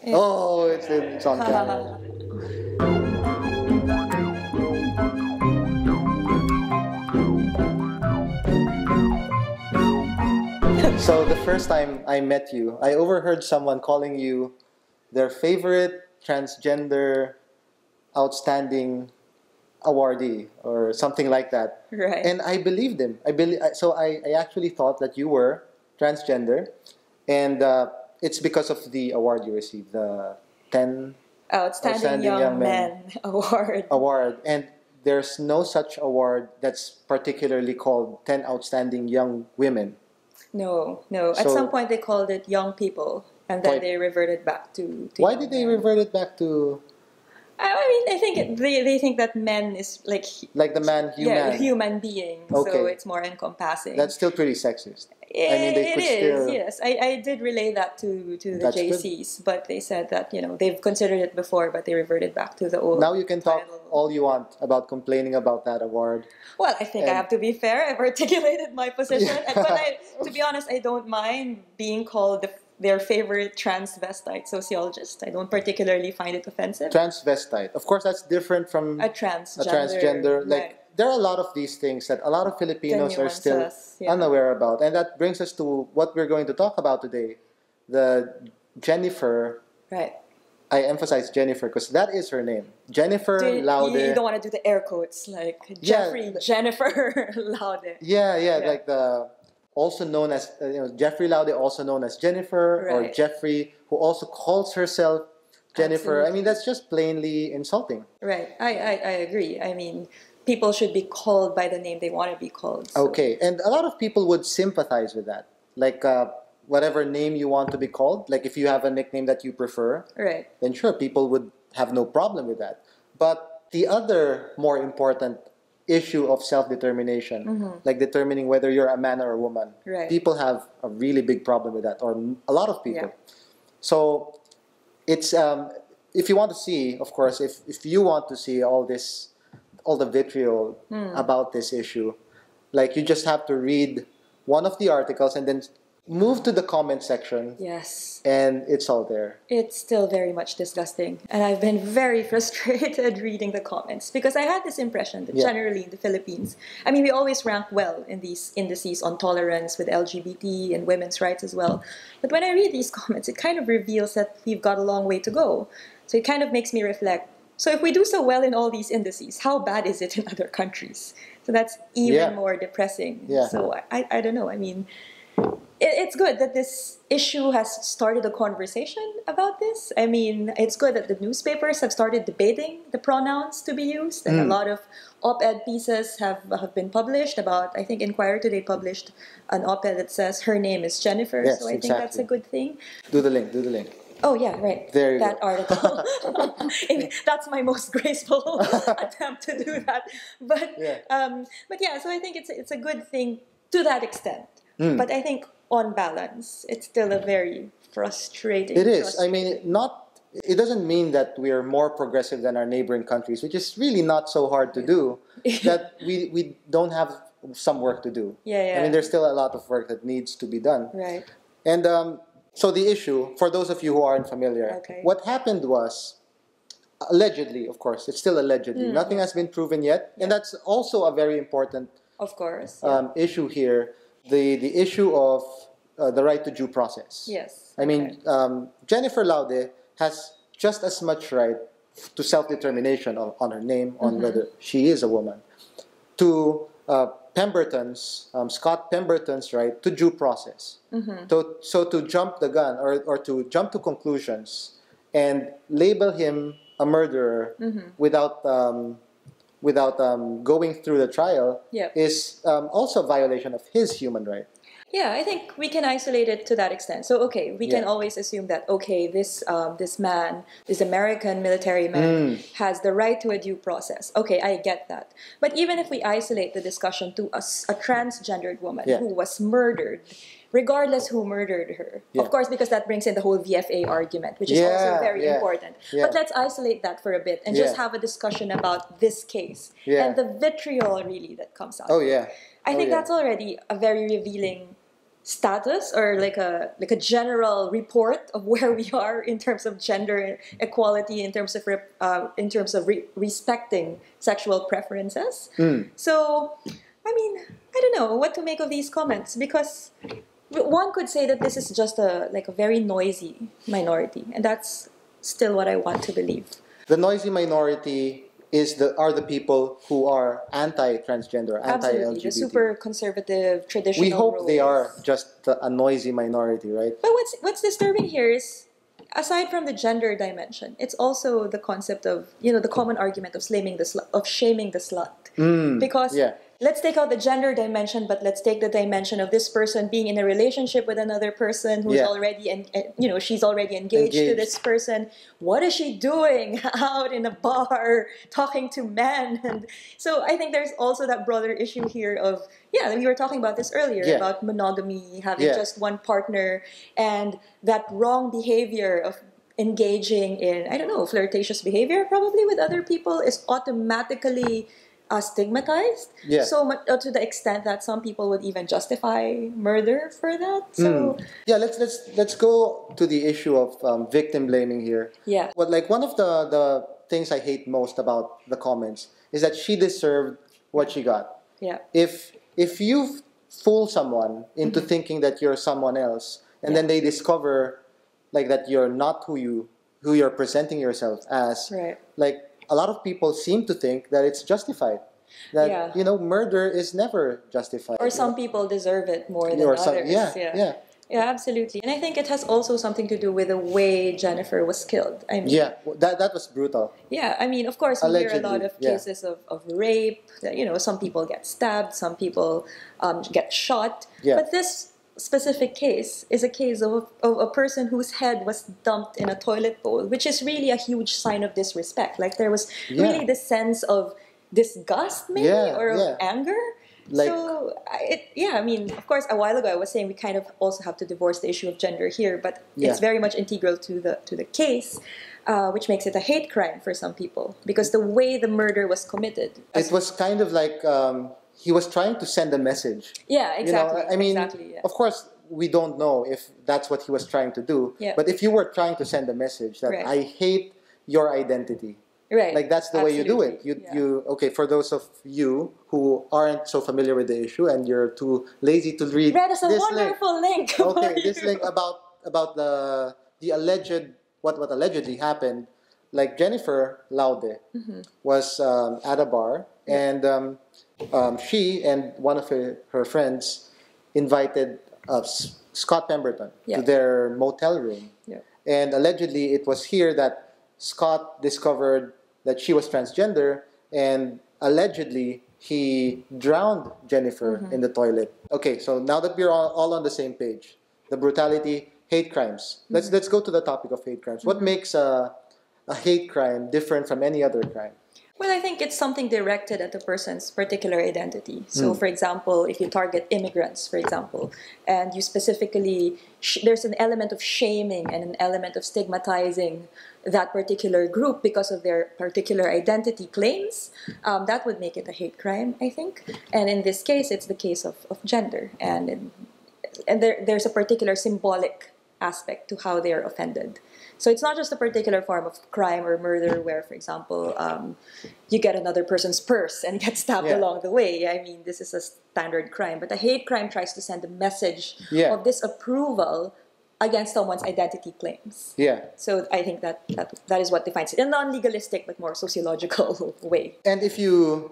Oh, it's on camera. So the first time I met you, I overheard someone calling you their favorite transgender outstanding awardee or something like that. Right. And I believed him. I actually thought that you were transgender, and it's because of the award you received, the 10 Outstanding Young Men Award. And there's no such award that's particularly called 10 Outstanding Young Women. No. At some point they called it Young People, and then they reverted back to Why did they revert it back to? I mean, I think they think that men is like the man, human. Yeah, human being. Okay. So it's more encompassing. That's still pretty sexist. It is, yes. I did relay that to the JCs, but they said that, they've considered it before, but they reverted back to the old. Now you can talk all you want about complaining about that award. Well, I think I have to be fair. I've articulated my position. But to be honest, I don't mind being called their favorite transvestite sociologist. I don't particularly find it offensive. Transvestite. Of course, that's different from a transgender. Like, there are a lot of these things that a lot of Filipinos are still unaware about. And that brings us to what we're going to talk about today. The Jennifer. Right. I emphasize Jennifer because that is her name. Jennifer Laude. You don't want to do the air quotes like Jennifer Laude. Yeah, like the... Also known as, Jeffrey Laude, also known as Jennifer, or Jeffrey, who also calls herself Jennifer. Absolutely. I mean, that's just plainly insulting. Right. I agree. I mean, people should be called by the name they want to be called. So. Okay. And a lot of people would sympathize with that. Like, whatever name you want to be called. Like, if you have a nickname that you prefer, then sure, people would have no problem with that. But the other more important issue of self-determination, like determining whether you're a man or a woman. Right. People have a really big problem with that, or a lot of people. Yeah. So it's if you want to see, of course, if you want to see all the vitriol about this issue, like, you just have to read one of the articles and then move to the comment section. Yes. And it's all there. It's still very much disgusting. And I've been very frustrated reading the comments because I had this impression that generally in the Philippines, I mean, we always rank well in these indices on tolerance with LGBT and women's rights as well. But when I read these comments, it kind of reveals that we've got a long way to go. So it kind of makes me reflect. So if we do so well in all these indices, how bad is it in other countries? So that's even more depressing. Yeah. So I don't know. I mean... It's good that this issue has started a conversation about this. I mean, it's good that the newspapers have started debating the pronouns to be used, and a lot of op-ed pieces have been published about, I think Inquirer today published an op-ed that says her name is Jennifer, yes, so I think that's a good thing. Do the link. Oh, yeah, right. There you that go. Article. That's my most graceful attempt to do that. But yeah, so I think it's a good thing to that extent. But I think on balance, it's still a very frustrating. It is. I mean, it doesn't mean that we are more progressive than our neighboring countries, which is really not so hard to do, that we don't have some work to do. Yeah. I mean, there's still a lot of work that needs to be done. Right. And so the issue, for those of you who aren't familiar, what happened was, allegedly, of course, it's still allegedly, nothing has been proven yet, and that's also a very important issue here. The issue of the right to due process. Yes. I mean, Jennifer Laude has just as much right to self-determination on her name, on whether she is a woman, to Scott Pemberton's right to due process. So to jump the gun or to jump to conclusions and label him a murderer without going through the trial is also a violation of his human right. Yeah, I think we can isolate it to that extent. So, we can always assume that, this man, this American military man, has the right to a due process. Okay, I get that. But even if we isolate the discussion to a transgendered woman who was murdered, regardless who murdered her. Of course, because that brings in the whole VFA argument, which is also very important. But let's isolate that for a bit and just have a discussion about this case and the vitriol really that comes out. Oh, yeah. I think that's already a very revealing status or like a general report of where we are in terms of gender equality, in terms of respecting sexual preferences. So, I mean, I don't know what to make of these comments, because one could say that this is just a very noisy minority, and that's still what I want to believe. The noisy minority are the people who are anti-transgender, anti-LGBT. Absolutely, the super conservative, traditional We hope roles. they are just a noisy minority, right? But what's disturbing here is, aside from the gender dimension, it's also the concept of, the common argument of shaming the slut. Because let's take out the gender dimension, but let's take the dimension of this person being in a relationship with another person who's already, and she's already engaged to this person. What is she doing out in a bar talking to men? And so I think there's also that broader issue here of, we were talking about this earlier, about monogamy, having just one partner, and that wrong behavior of engaging in, I don't know, flirtatious behavior probably with other people is automatically stigmatized. So much to the extent that some people would even justify murder for that. So let's go to the issue of victim blaming here. Well, like, one of the things I hate most about the comments is that she deserved what she got. If you fool someone into thinking that you're someone else, and then they discover like that you're not who you're presenting yourself as, like, a lot of people seem to think that it's justified. That murder is never justified. Or some people deserve it more than others. Yeah, absolutely. And I think it has also something to do with the way Jennifer was killed. I mean, that was brutal. I mean, of course, we hear a lot of cases of rape. Some people get stabbed, some people get shot. But this specific case is a case of a person whose head was dumped in a toilet bowl, which is really a huge sign of disrespect. Like, there was really this sense of disgust, maybe, or of anger. Like, so, I mean, of course, a while ago I was saying we kind of also have to divorce the issue of gender here, but it's very much integral to the case, which makes it a hate crime for some people, because the way the murder was committed. It was kind of like he was trying to send a message. Exactly. I mean, of course, we don't know if that's what he was trying to do, but if you were trying to send a message that I hate your identity, like, that's the way you do it. Okay, for those of you who aren't so familiar with the issue and you're too lazy to read this wonderful link. Okay, this link about the alleged what allegedly happened. Like, Jennifer Laude was at a bar, and she and one of her friends invited Scott Pemberton to their motel room, and allegedly it was here that Scott discovered that she was transgender, and allegedly he drowned Jennifer in the toilet. Okay, so now that we're all on the same page, the brutality, hate crimes. Let's go to the topic of hate crimes. What makes a hate crime different from any other crime? Well, I think it's something directed at the person's particular identity. So, for example, if you target immigrants, for example, and you specifically, there's an element of shaming and an element of stigmatizing that particular group because of their particular identity claims, that would make it a hate crime, I think. And in this case, it's the case of gender. And there's a particular symbolic aspect to how they are offended. So it's not just a particular form of crime or murder where, for example, you get another person's purse and get stabbed along the way. I mean, this is a standard crime. But a hate crime tries to send a message of disapproval against someone's identity claims. So I think that is what defines it in a non-legalistic but more sociological way. And if you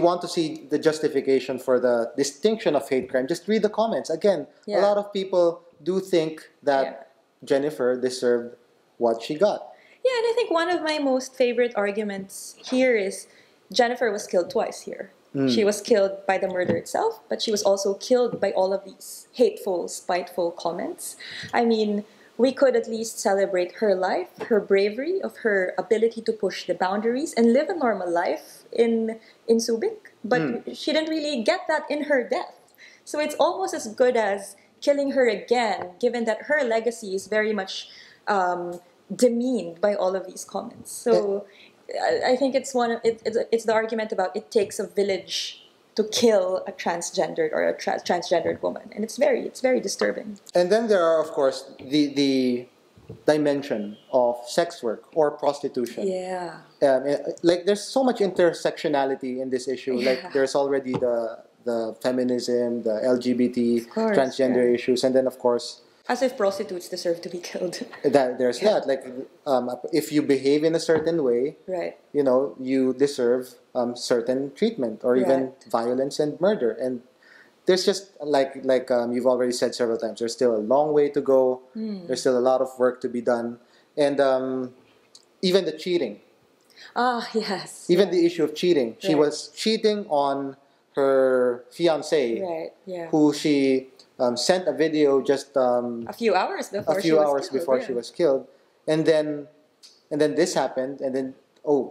want to see the justification for the distinction of hate crime, just read the comments. Again, a lot of people do think that Jennifer deserved what she got. Yeah, and I think one of my most favorite arguments here is Jennifer was killed twice here. She was killed by the murder itself, but she was also killed by all of these hateful, spiteful comments. I mean, we could at least celebrate her life, her bravery, of her ability to push the boundaries and live a normal life in Subic. But she didn't really get that in her death. So it's almost as good as killing her again, given that her legacy is very much demeaned by all of these comments. So I think it's the argument about it takes a village to kill a transgendered or a transgendered woman, and it's very disturbing. And then there are, of course, the dimension of sex work or prostitution. Yeah. Like there's so much intersectionality in this issue. Yeah. Like there's already the feminism, the LGBT, course, transgender issues, and then of course as if prostitutes deserve to be killed. there's that. Like if you behave in a certain way, Right. you know, you deserve certain treatment or even violence and murder. And there's just like you've already said several times, there's still a long way to go. There's still a lot of work to be done, and even the cheating. Ah, yes. Even the issue of cheating. She was cheating on her fiance, who she sent a video just a few hours before she was killed, and then this happened, and then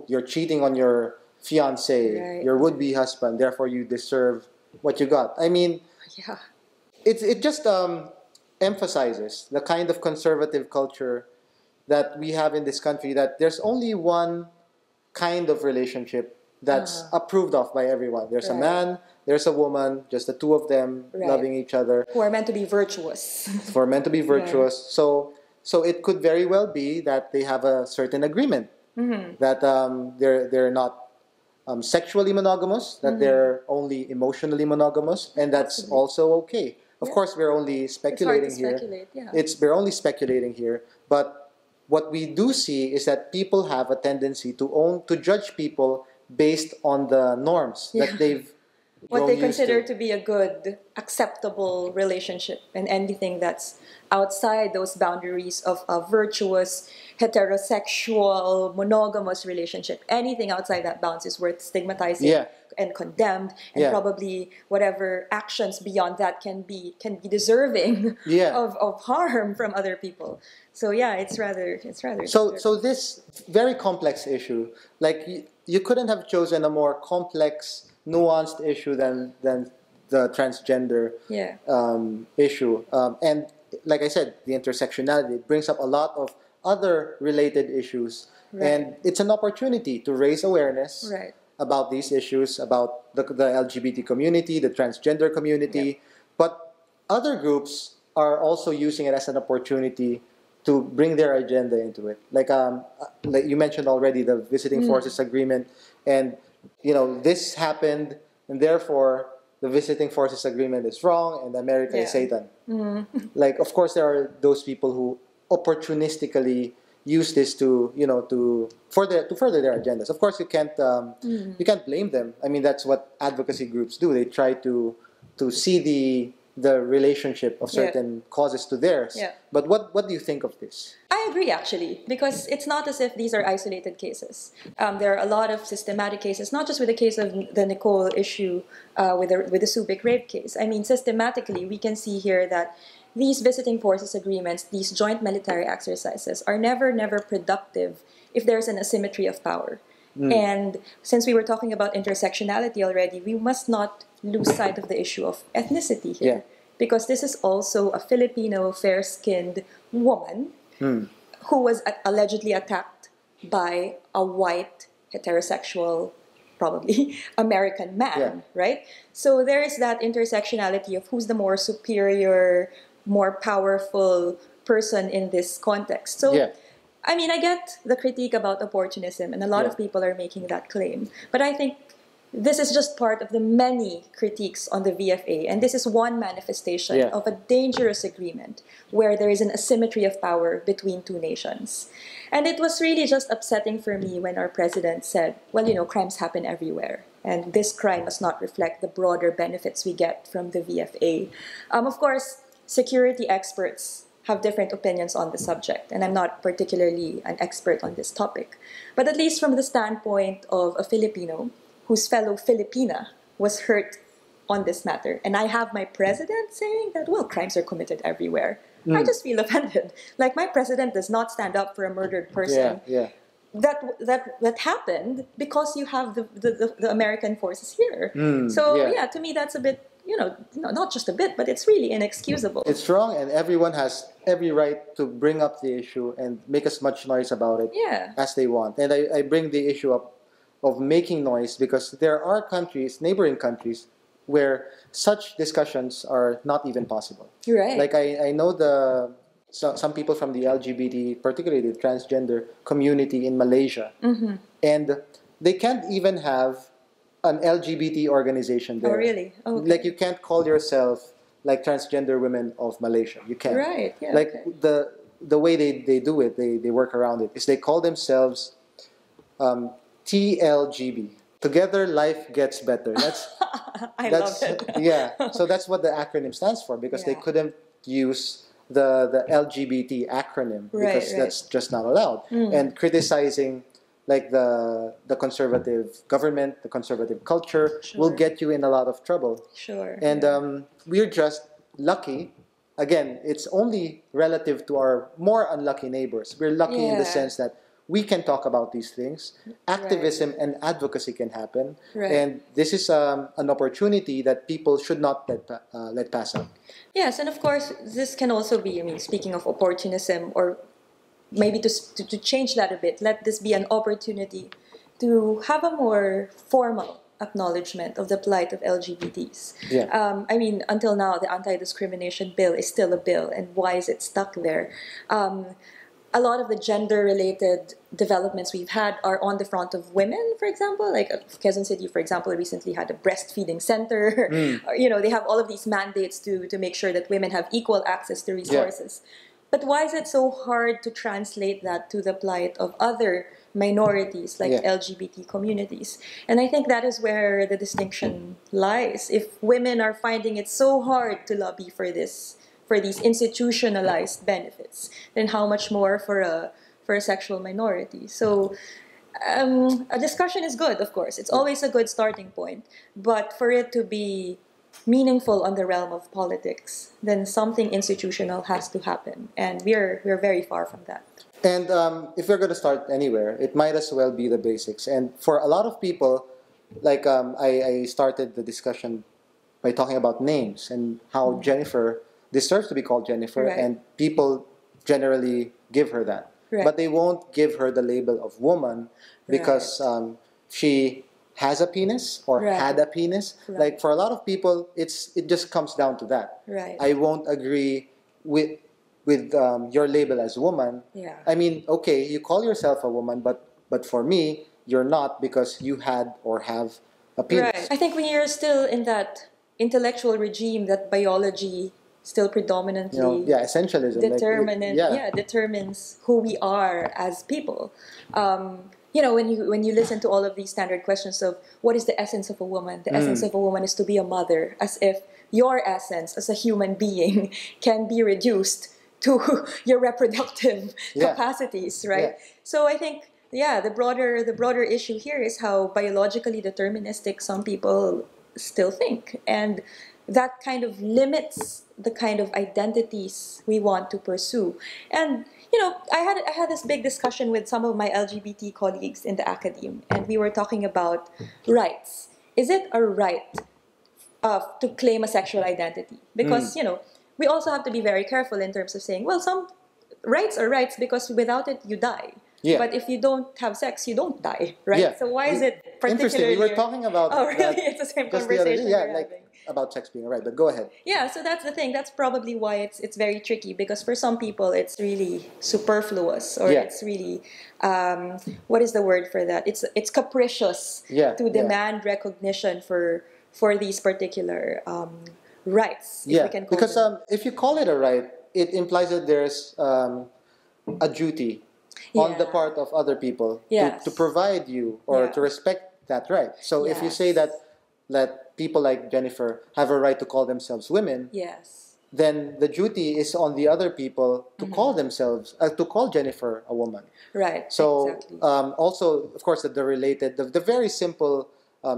you're cheating on your fiance, your would-be husband, therefore you deserve what you got. I mean, it just emphasizes the kind of conservative culture that we have in this country, that there's only one kind of relationship that's approved of by everyone. There's a man, there's a woman, just the two of them loving each other. Who are meant to be virtuous. Who are meant to be virtuous. So it could very well be that they have a certain agreement that they're not sexually monogamous, that they're only emotionally monogamous, and that's also okay. Of course, we're only speculating here. We're only speculating here, but what we do see is that people have a tendency to judge people based on the norms that they've what they consider to be a good, acceptable relationship, and anything that's outside those boundaries of a virtuous, heterosexual, monogamous relationship, anything outside that bounds is worth stigmatizing and condemned, and probably whatever actions beyond that can be deserving of harm from other people. So it's rather so this very complex issue, like you couldn't have chosen a more complex, nuanced issue than the transgender issue. And like I said, the intersectionality brings up a lot of other related issues. And it's an opportunity to raise awareness about these issues, about the LGBT community, the transgender community. But other groups are also using it as an opportunity to bring their agenda into it. Like you mentioned already, the Visiting Forces Agreement. And this happened, and therefore the Visiting Forces Agreement is wrong, and America is Satan. Like, of course, there are those people who opportunistically use this to further their agendas. Of course, you can't blame them. I mean, that's what advocacy groups do. They try to see the relationship of certain causes to theirs. But what do you think of this? I agree, actually, because it's not as if these are isolated cases. There are a lot of systematic cases, not just with the case of the Nicole issue, with the Subic rape case. I mean, systematically, we can see here that these visiting forces agreements, these joint military exercises, are never productive if there's an asymmetry of power. And since we were talking about intersectionality already, we must not lose sight of the issue of ethnicity here. Because this is also a Filipino fair-skinned woman who was allegedly attacked by a white, heterosexual, probably American man, right? So there is that intersectionality of who's the more superior, more powerful person in this context. So, I mean, I get the critique about opportunism, and a lot of people are making that claim. But I think this is just part of the many critiques on the VFA, and this is one manifestation of a dangerous agreement where there is an asymmetry of power between two nations. And it was really just upsetting for me when our president said, well, crimes happen everywhere, and this crime must not reflect the broader benefits we get from the VFA. Of course, security experts have different opinions on the subject, and I'm not particularly an expert on this topic. But at least from the standpoint of a Filipino whose fellow Filipina was hurt on this matter, and I have my president saying that, well, crimes are committed everywhere, I just feel offended. Like, my president does not stand up for a murdered person. That happened because you have the American forces here. To me, that's a bit, not just a bit, but it's really inexcusable. It's wrong, and everyone has every right to bring up the issue and make as much noise about it as they want. And I bring the issue up of making noise because there are countries, neighboring countries, where such discussions are not even possible. Right. Like I know some people from the LGBT, particularly the transgender community in Malaysia, and they can't even have an LGBT organization there. Oh, really? Okay. Like you can't call yourself like transgender women of Malaysia. You can't. Right. Yeah. Like okay. the way they do it, they work around it, is they call themselves TLGB. Together, life gets better. I That's love it. yeah. So that's what the acronym stands for, because they Yeah. couldn't use the LGBT acronym because Right. that's just not allowed. And criticizing like the conservative government, the conservative culture will Sure. get you in a lot of trouble. Sure. And yeah. we're just lucky. Again, it's only relative to our more unlucky neighbors. We're lucky in the Yeah. sense that we can talk about these things. Activism and advocacy can happen. Right. And this is an opportunity that people should not let pass up. Yes, and of course, this can also be, I mean, speaking of opportunism, or maybe to change that a bit, let this be an opportunity to have a more formal acknowledgement of the plight of LGBTs. Yeah. I mean, until now, the anti-discrimination bill is still a bill, and why is it stuck there? A lot of the gender-related developments we've had are on the front of women, for example. Like Quezon City, for example, recently had a breastfeeding center. You know, they have all of these mandates to make sure that women have equal access to resources. Yeah. But why is it so hard to translate that to the plight of other minorities like LGBT communities? And I think that is where the distinction lies. If women are finding it so hard to lobby for these institutionalized benefits, then how much more for a sexual minority? So a discussion is good, of course. It's always a good starting point. But for it to be meaningful on the realm of politics, then something institutional has to happen. And we're very far from that. And if we're going to start anywhere, it might as well be the basics. And for a lot of people, like I started the discussion by talking about names and how Jennifer deserves to be called Jennifer, and people generally give her that. But they won't give her the label of woman because she has a penis or had a penis. Like for a lot of people, it just comes down to that. I won't agree with your label as woman. I mean, okay, you call yourself a woman, but for me, you're not, because you had or have a penis. I think we are still in that intellectual regime that biology still predominantly essentialism determines who we are as people. You know, when you listen to all of these standard questions of what is the essence of a woman, the essence of a woman is to be a mother, as if your essence as a human being can be reduced to your reproductive capacities, right? So I think the broader issue here is how biologically deterministic some people still think, and that kind of limits the kind of identities we want to pursue. And you know, I had this big discussion with some of my LGBT colleagues in the academe, and we were talking about rights. Is it a right to claim a sexual identity? Because you know, we also have to be very careful in terms of saying, well, some rights are rights because without it you die. But if you don't have sex, you don't die, right? So why is it particularly... Interesting. We were talking about... Oh, really? It's the same conversation we're having. About sex being a right, but go ahead. Yeah, so that's the thing. That's probably why it's very tricky, because for some people it's really superfluous, or it's really what is the word for that? It's capricious to demand recognition for these particular rights. If we can call them. If you call it a right, it implies that there's a duty on the part of other people to provide you or to respect that right. So if you say that people like Jennifer have a right to call themselves women, then the duty is on the other people to call themselves, to call Jennifer a woman. Right. So exactly. also, of course, the very simple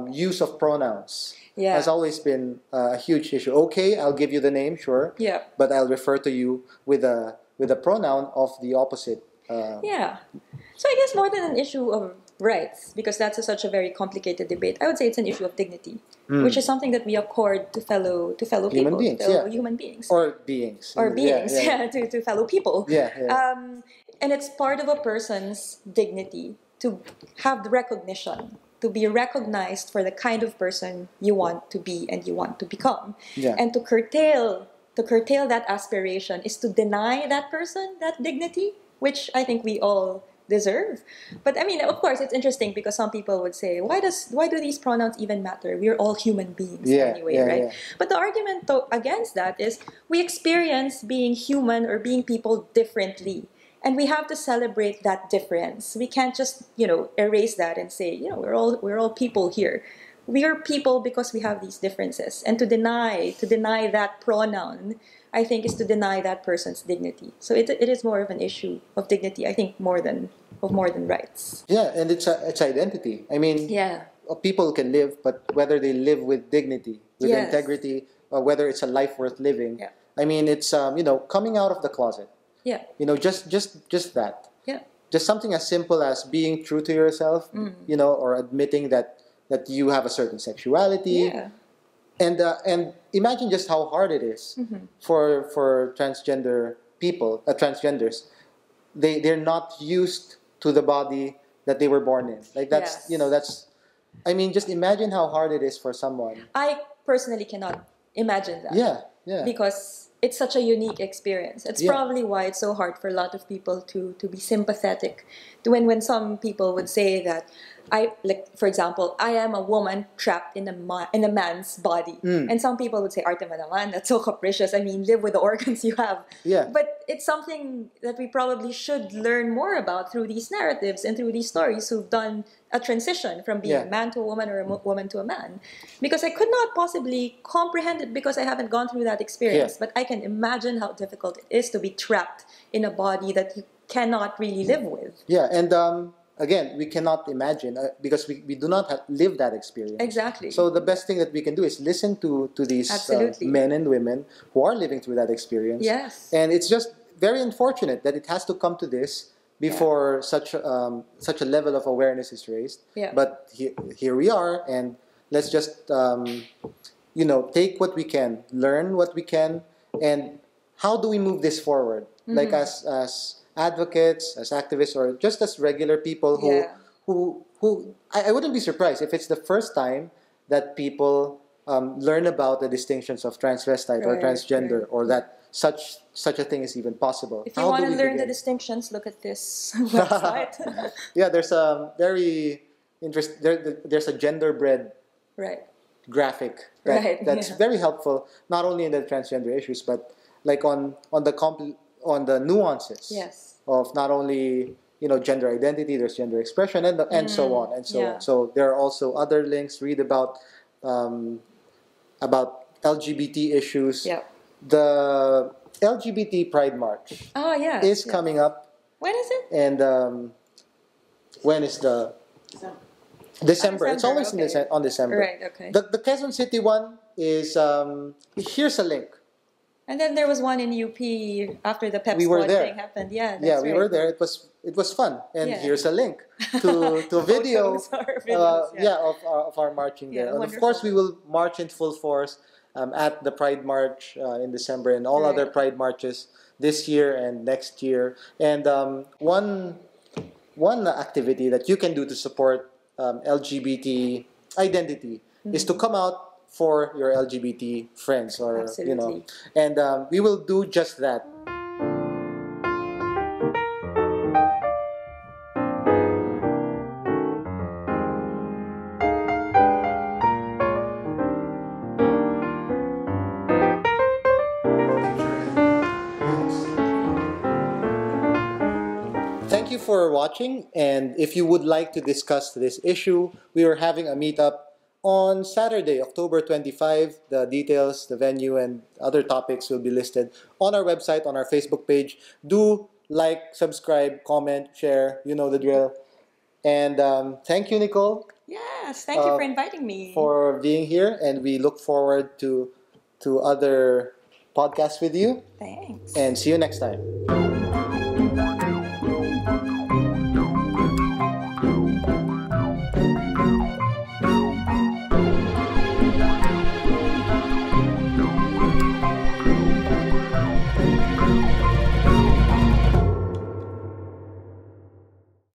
use of pronouns has always been a huge issue. Okay, I'll give you the name, sure. But I'll refer to you with a pronoun of the opposite. So I guess more than an issue of rights, because that's such a very complicated debate, I would say it's an issue of dignity, which is something that we accord to fellow human people, beings, human beings, or beings, to fellow people. And it's part of a person's dignity to have the recognition to be recognized for the kind of person you want to be and you want to become. Yeah. And to curtail that aspiration is to deny that person that dignity, which I think we all deserve. But I mean, of course, it's interesting because some people would say, why do these pronouns even matter? We're all human beings anyway, right? Yeah. But the argument against that is we experience being human or being people differently. And we have to celebrate that difference. We can't just, erase that and say, we're all people here. We are people because we have these differences. And to deny that pronoun, I think, is to deny that person's dignity. So it is more of an issue of dignity, I think, more than rights. Yeah, and it's identity. I mean, people can live, but whether they live with dignity, with integrity, or whether it's a life worth living. Yeah. I mean, it's coming out of the closet. Yeah. Just that. Yeah. Just something as simple as being true to yourself, or admitting that you have a certain sexuality. Yeah. And imagine just how hard it is for transgender people, transgenders. They're not used to the body that they were born in. Like that's I mean, just imagine how hard it is for someone. I personally cannot imagine that. Yeah. Because it's such a unique experience. It's probably why it's so hard for a lot of people to be sympathetic. When some people would say that, for example, I am a woman trapped in a man's body. And some people would say, Arte mo naman, that's so capricious. I mean, live with the organs you have. Yeah. But it's something that we probably should learn more about through these narratives and through these stories who've done a transition from being a man to a woman or a woman to a man. Because I could not possibly comprehend it because I haven't gone through that experience. But I can imagine how difficult it is to be trapped in a body that you cannot really live with. Yeah, and again, we cannot imagine because we do not live that experience. Exactly. So the best thing that we can do is listen to these men and women who are living through that experience. Yes. And it's just very unfortunate that it has to come to this before such a level of awareness is raised. Yeah. But here we are, and let's just take what we can, learn what we can, and how do we move this forward? Like as advocates, as activists, or just as regular people who I wouldn't be surprised if it's the first time that people learn about the distinctions of transvestite or transgender, or that such a thing is even possible. If you want to learn the distinctions, look at this website. Yeah, there's a very there's a gender-bread graphic that's very helpful, not only in the transgender issues, but like on the nuances of not only gender identity, there's gender expression, and so on and so on. So there are also other links. Read about LGBT issues. Yeah. The LGBT Pride March is coming up. When is it? And when is the December? It's always on December. Right. Okay. The Quezon City one is here's a link. And then there was one in UP after the Pep Squad thing happened. Yeah, that's we were there. It was fun. And here's a link to a video of our marching there. And of course, we will march in full force at the Pride March in December and all other Pride marches this year and next year. And one activity that you can do to support LGBT identity is to come out for your LGBT friends, or and we will do just that. Thank you for watching, and if you would like to discuss this issue, we are having a meetup on Saturday, October 25. The details, the venue, and other topics will be listed on our website, on our Facebook page. Do like, subscribe, comment, share. You know the drill. And thank you, Nicole. Yes, thank you for inviting me. For being here, and we look forward to other podcasts with you. Thanks. And see you next time.